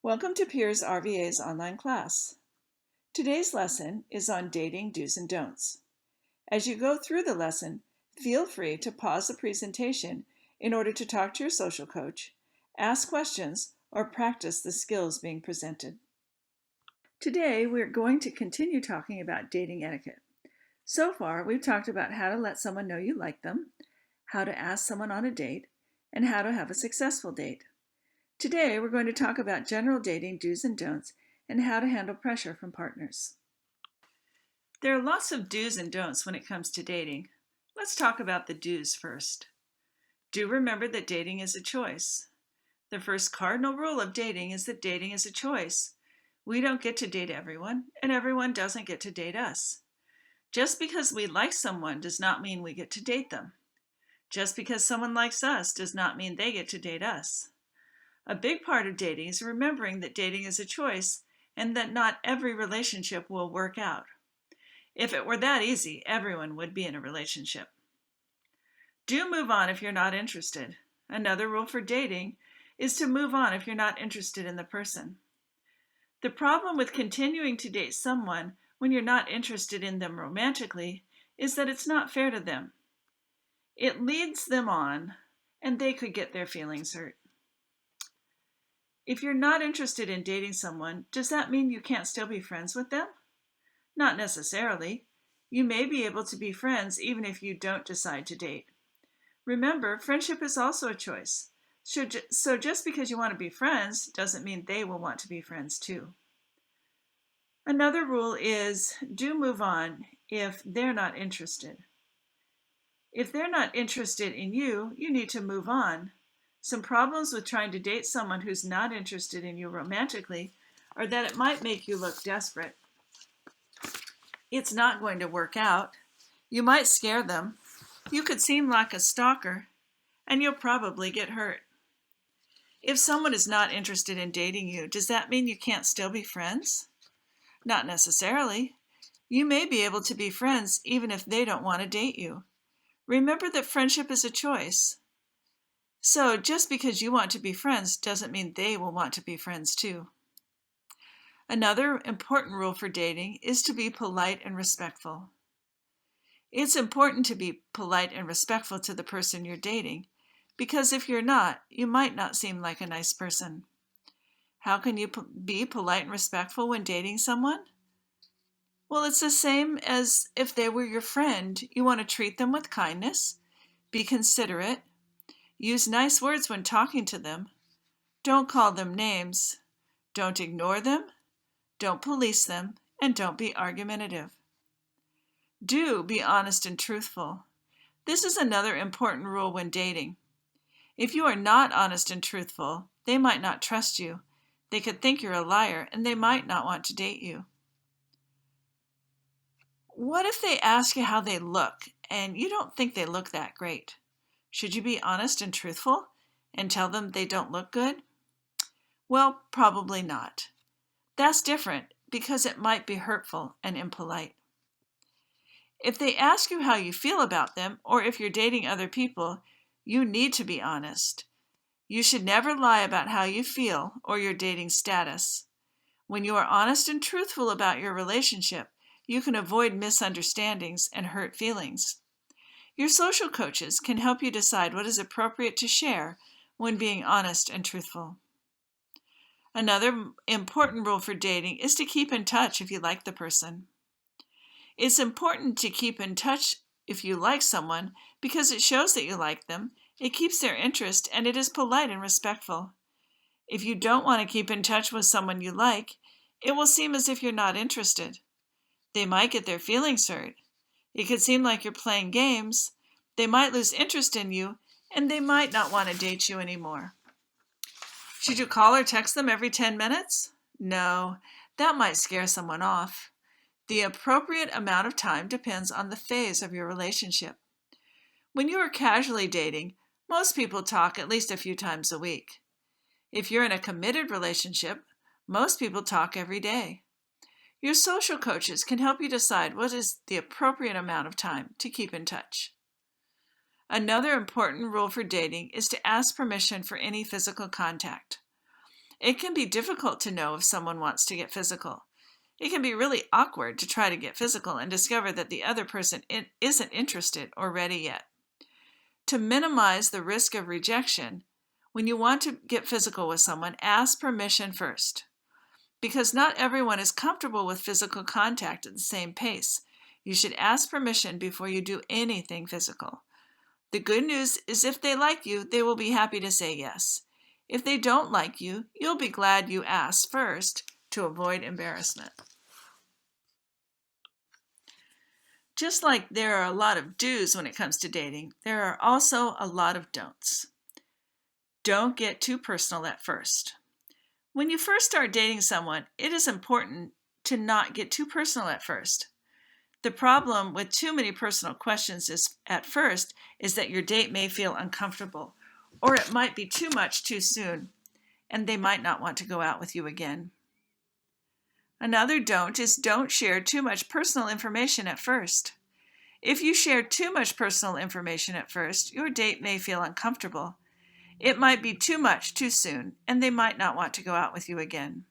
Welcome to Peers RVA's online class. Today's lesson is on dating do's and don'ts. As you go through the lesson, feel free to pause the presentation in order to talk to your social coach, ask questions, or practice the skills being presented. Today, we're going to continue talking about dating etiquette. So far, we've talked about how to let someone know you like them, how to ask someone on a date, and how to have a successful date. Today, we're going to talk about general dating do's and don'ts and how to handle pressure from partners. There are lots of do's and don'ts when it comes to dating. Let's talk about the do's first. Do remember that dating is a choice. The first cardinal rule of dating is that dating is a choice. We don't get to date everyone, and everyone doesn't get to date us. Just because we like someone does not mean we get to date them. Just because someone likes us does not mean they get to date us. A big part of dating is remembering that dating is a choice and that not every relationship will work out. If it were that easy, everyone would be in a relationship. Do move on if you're not interested. Another rule for dating is to move on if you're not interested in the person. The problem with continuing to date someone when you're not interested in them romantically is that it's not fair to them. It leads them on, and they could get their feelings hurt. If you're not interested in dating someone, does that mean you can't still be friends with them? Not necessarily. You may be able to be friends even if you don't decide to date. Remember, friendship is also a choice. So just because you want to be friends doesn't mean they will want to be friends too. Another rule is do move on if they're not interested. If they're not interested in you, you need to move on. Some problems with trying to date someone who's not interested in you romantically are that it might make you look desperate. It's not going to work out. You might scare them. You could seem like a stalker, and you'll probably get hurt. If someone is not interested in dating you, does that mean you can't still be friends? Not necessarily. You may be able to be friends even if they don't want to date you. Remember that friendship is a choice. So just because you want to be friends doesn't mean they will want to be friends too. Another important rule for dating is to be polite and respectful. It's important to be polite and respectful to the person you're dating, because if you're not, you might not seem like a nice person. How can you be polite and respectful when dating someone? Well, it's the same as if they were your friend. You want to treat them with kindness, be considerate, use nice words when talking to them. Don't call them names. Don't ignore them. Don't police them. And don't be argumentative. Do be honest and truthful. This is another important rule when dating. If you are not honest and truthful, they might not trust you. They could think you're a liar, and they might not want to date you. What if they ask you how they look, and you don't think they look that great? Should you be honest and truthful and tell them they don't look good? Well, probably not. That's different because it might be hurtful and impolite. If they ask you how you feel about them, or if you're dating other people, you need to be honest. You should never lie about how you feel or your dating status. When you are honest and truthful about your relationship, you can avoid misunderstandings and hurt feelings. Your social coaches can help you decide what is appropriate to share when being honest and truthful. Another important rule for dating is to keep in touch if you like the person. It's important to keep in touch if you like someone because it shows that you like them, it keeps their interest, and it is polite and respectful. If you don't want to keep in touch with someone you like, it will seem as if you're not interested. They might get their feelings hurt. It could seem like you're playing games. They might lose interest in you, and they might not want to date you anymore. Should you call or text them every 10 minutes? No, that might scare someone off. The appropriate amount of time depends on the phase of your relationship. When you are casually dating, most people talk at least a few times a week. If you're in a committed relationship, most people talk every day. Your social coaches can help you decide what is the appropriate amount of time to keep in touch. Another important rule for dating is to ask permission for any physical contact. It can be difficult to know if someone wants to get physical. It can be really awkward to try to get physical and discover that the other person isn't interested or ready yet. To minimize the risk of rejection, when you want to get physical with someone, ask permission first. Because not everyone is comfortable with physical contact at the same pace, you should ask permission before you do anything physical. The good news is if they like you, they will be happy to say yes. If they don't like you, you'll be glad you asked first to avoid embarrassment. Just like there are a lot of do's when it comes to dating, there are also a lot of don'ts. Don't get too personal at first. When you first start dating someone, it is important to not get too personal at first. The problem with too many personal questions at first is that your date may feel uncomfortable, or it might be too much too soon, and they might not want to go out with you again. Another don't is don't share too much personal information at first. If you share too much personal information at first, your date may feel uncomfortable. It might be too much too soon, and they might not want to go out with you again.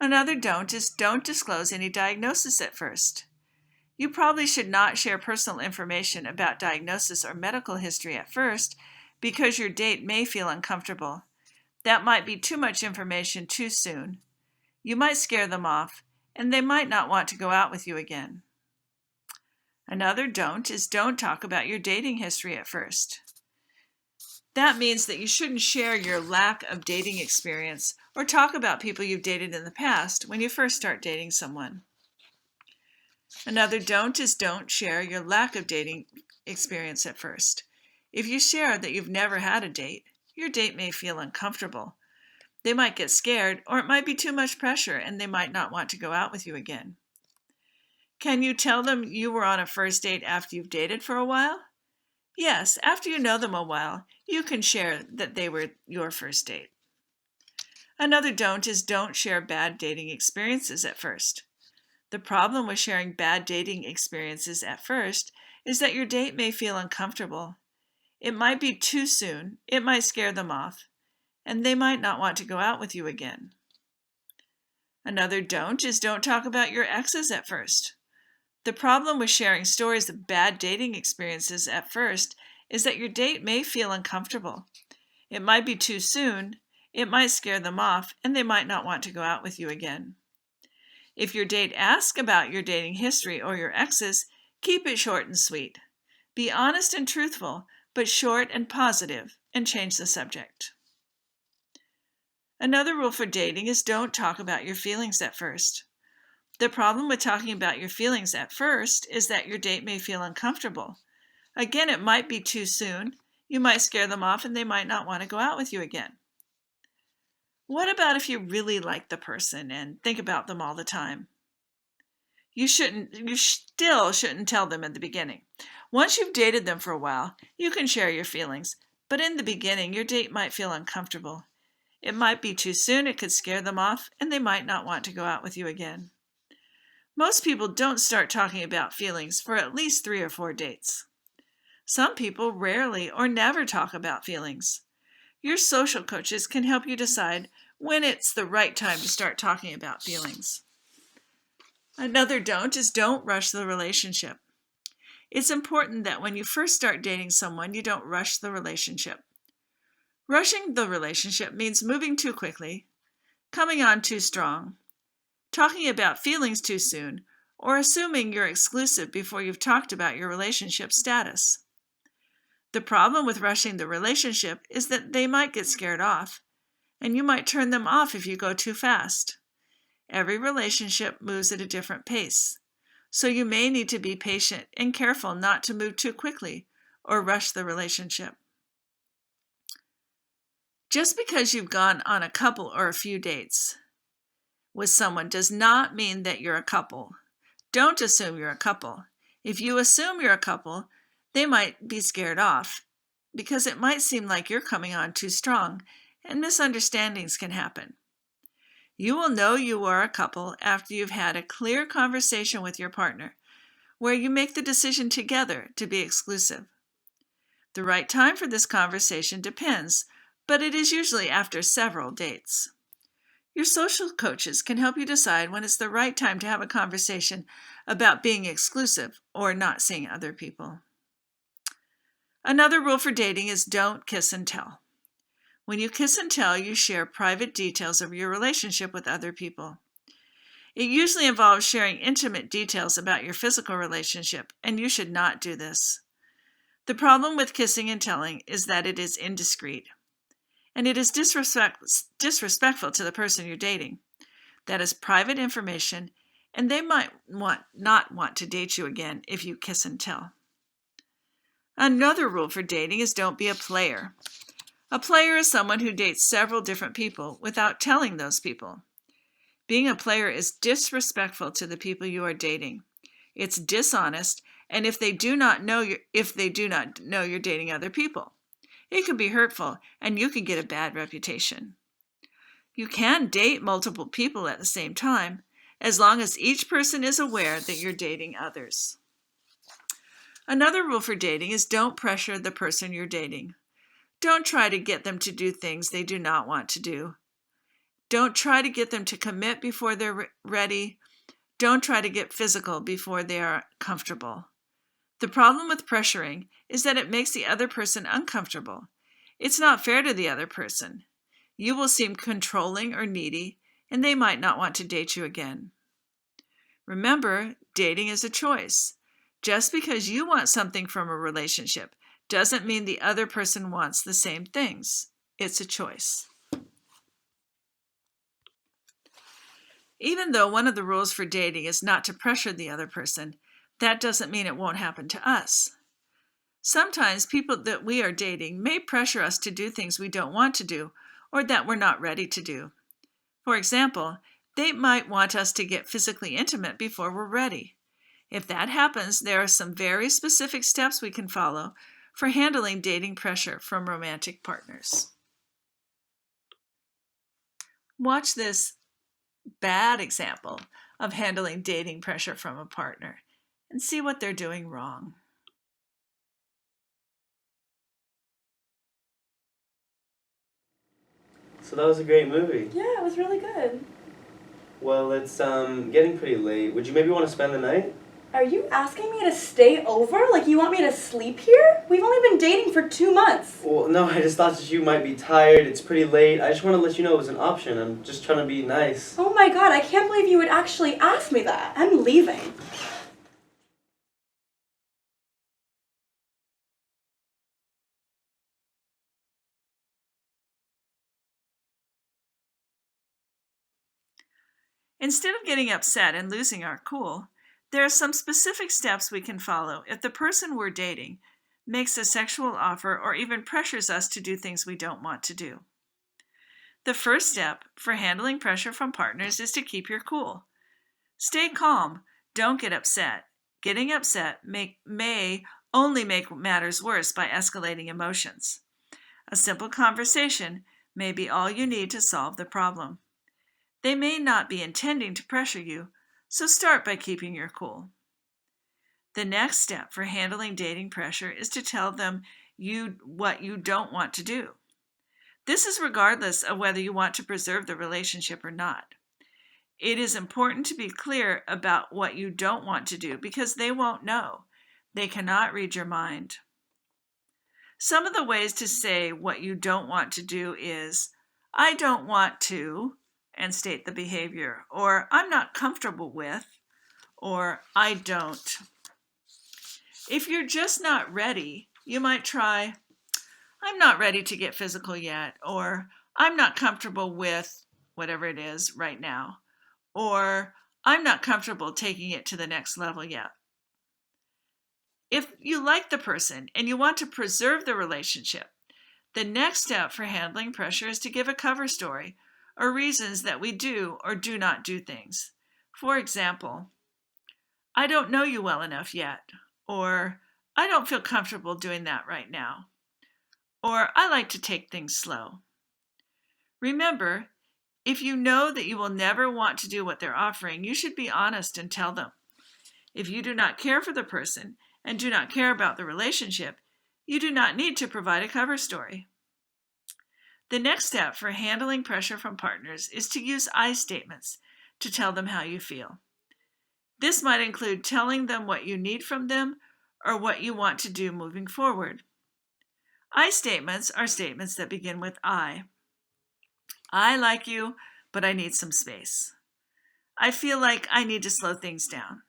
Another don't is don't disclose any diagnosis at first. You probably should not share personal information about diagnosis or medical history at first because your date may feel uncomfortable. That might be too much information too soon. You might scare them off, and they might not want to go out with you again. Another don't is don't talk about your dating history at first. That means that you shouldn't share your lack of dating experience or talk about people you've dated in the past when you first start dating someone. Another don't is don't share your lack of dating experience at first. If you share that you've never had a date, your date may feel uncomfortable. They might get scared, or it might be too much pressure and they might not want to go out with you again. Can you tell them you were on a first date after you've dated for a while? Yes, after you know them a while, you can share that they were your first date. Another don't is don't share bad dating experiences at first. The problem with sharing bad dating experiences at first is that your date may feel uncomfortable. It might be too soon, it might scare them off, and they might not want to go out with you again. Another don't is don't talk about your exes at first. The problem with sharing stories of bad dating experiences at first is that your date may feel uncomfortable. It might be too soon, it might scare them off, and they might not want to go out with you again. If your date asks about your dating history or your exes, keep it short and sweet. Be honest and truthful, but short and positive, and change the subject. Another rule for dating is don't talk about your feelings at first. The problem with talking about your feelings at first is that your date may feel uncomfortable. Again, it might be too soon. You might scare them off and they might not want to go out with you again. What about if you really like the person and think about them all the time? You still shouldn't tell them in the beginning. Once you've dated them for a while, you can share your feelings, but in the beginning, your date might feel uncomfortable. It might be too soon, it could scare them off, and they might not want to go out with you again. Most people don't start talking about feelings for at least 3 or 4 dates. Some people rarely or never talk about feelings. Your social coaches can help you decide when it's the right time to start talking about feelings. Another don't is don't rush the relationship. It's important that when you first start dating someone, you don't rush the relationship. Rushing the relationship means moving too quickly, coming on too strong, talking about feelings too soon, or assuming you're exclusive before you've talked about your relationship status. The problem with rushing the relationship is that they might get scared off, and you might turn them off if you go too fast. Every relationship moves at a different pace, so you may need to be patient and careful not to move too quickly or rush the relationship. Just because you've gone on a couple or a few dates with someone does not mean that you're a couple. Don't assume you're a couple. If you assume you're a couple, they might be scared off because it might seem like you're coming on too strong, and misunderstandings can happen. You will know you are a couple after you've had a clear conversation with your partner, where you make the decision together to be exclusive. The right time for this conversation depends, but it is usually after several dates. Your social coaches can help you decide when it's the right time to have a conversation about being exclusive or not seeing other people. Another rule for dating is don't kiss and tell. When you kiss and tell, you share private details of your relationship with other people. It usually involves sharing intimate details about your physical relationship, and you should not do this. The problem with kissing and telling is that it is indiscreet, and it is disrespectful to the person you're dating. That is private information, and they might not want to date you again if you kiss and tell. Another rule for dating is don't be a player. A player is someone who dates several different people without telling those people. Being a player is disrespectful to the people you are dating. It's dishonest, and if they do not know you're dating other people, it can be hurtful, and you can get a bad reputation. You can date multiple people at the same time, as long as each person is aware that you're dating others. Another rule for dating is don't pressure the person you're dating. Don't try to get them to do things they do not want to do. Don't try to get them to commit before they're ready. Don't try to get physical before they are comfortable. The problem with pressuring is that it makes the other person uncomfortable. It's not fair to the other person. You will seem controlling or needy, and they might not want to date you again. Remember, dating is a choice. Just because you want something from a relationship doesn't mean the other person wants the same things. It's a choice. Even though one of the rules for dating is not to pressure the other person, that doesn't mean it won't happen to us. Sometimes people that we are dating may pressure us to do things we don't want to do or that we're not ready to do. For example, they might want us to get physically intimate before we're ready. If that happens, there are some very specific steps we can follow for handling dating pressure from romantic partners. Watch this bad example of handling dating pressure from a partner and see what they're doing wrong. So that was a great movie. Yeah, it was really good. Well, it's getting pretty late. Would you maybe want to spend the night? Are you asking me to stay over? Like you want me to sleep here? We've only been dating for 2 months. Well, no, I just thought that you might be tired. It's pretty late. I just want to let you know it was an option. I'm just trying to be nice. Oh my god, I can't believe you would actually ask me that. I'm leaving. Instead of getting upset and losing our cool, there are some specific steps we can follow if the person we're dating makes a sexual offer or even pressures us to do things we don't want to do. The first step for handling pressure from partners is to keep your cool. Stay calm. Don't get upset. Getting upset may only make matters worse by escalating emotions. A simple conversation may be all you need to solve the problem. They may not be intending to pressure you, so start by keeping your cool. The next step for handling dating pressure is to tell them what you don't want to do. This is regardless of whether you want to preserve the relationship or not. It is important to be clear about what you don't want to do because they won't know. They cannot read your mind. Some of the ways to say what you don't want to do is, I don't want to, and state the behavior, or I'm not comfortable with, or I don't. If you're just not ready, you might try, I'm not ready to get physical yet, or I'm not comfortable with whatever it is right now, or I'm not comfortable taking it to the next level yet. If you like the person and you want to preserve the relationship, the next step for handling pressure is to give a cover story or reasons that we do or do not do things. For example, I don't know you well enough yet, or I don't feel comfortable doing that right now, or I like to take things slow. Remember, if you know that you will never want to do what they're offering, you should be honest and tell them. If you do not care for the person and do not care about the relationship, you do not need to provide a cover story. The next step for handling pressure from partners is to use I statements to tell them how you feel. This might include telling them what you need from them or what you want to do moving forward. I statements are statements that begin with I. I like you, but I need some space. I feel like I need to slow things down.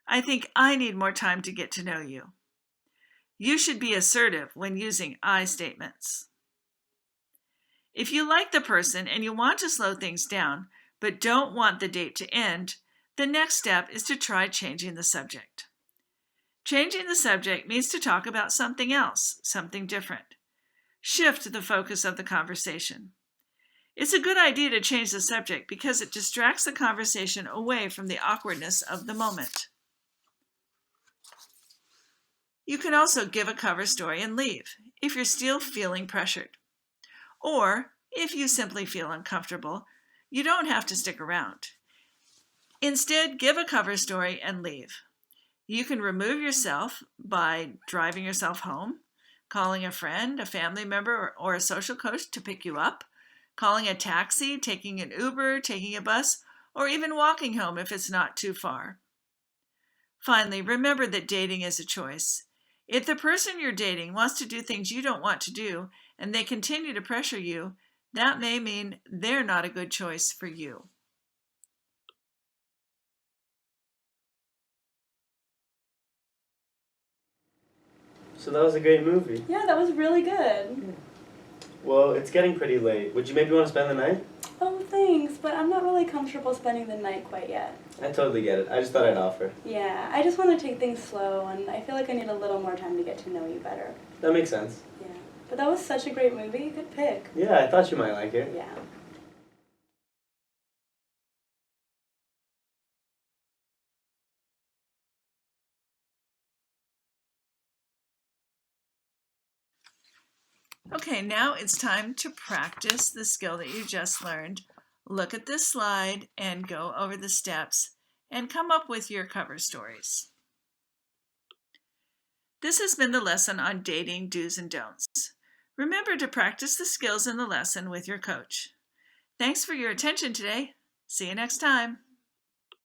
I think I need more time to get to know you. You should be assertive when using I statements. If you like the person and you want to slow things down, but don't want the date to end, the next step is to try changing the subject. Changing the subject means to talk about something else, something different. Shift the focus of the conversation. It's a good idea to change the subject because it distracts the conversation away from the awkwardness of the moment. You can also give a cover story and leave if you're still feeling pressured. Or, if you simply feel uncomfortable, you don't have to stick around. Instead, give a cover story and leave. You can remove yourself by driving yourself home, calling a friend, a family member, or a social coach to pick you up, calling a taxi, taking an Uber, taking a bus, or even walking home if it's not too far. Finally, remember that dating is a choice. If the person you're dating wants to do things you don't want to do and they continue to pressure you, that may mean they're not a good choice for you. So that was a great movie. Yeah, that was really good. Well, it's getting pretty late. Would you maybe want to spend the night? Oh, thanks, but I'm not really comfortable spending the night quite yet. I totally get it. I just thought I'd offer. Yeah, I just want to take things slow, and I feel like I need a little more time to get to know you better. That makes sense. Yeah, but that was such a great movie. Good pick. Yeah, I thought you might like it. Yeah. Okay, now it's time to practice the skill that you just learned. Look at this slide and go over the steps and come up with your cover stories. This has been the lesson on dating do's and don'ts. Remember to practice the skills in the lesson with your coach. Thanks for your attention today. See you next time.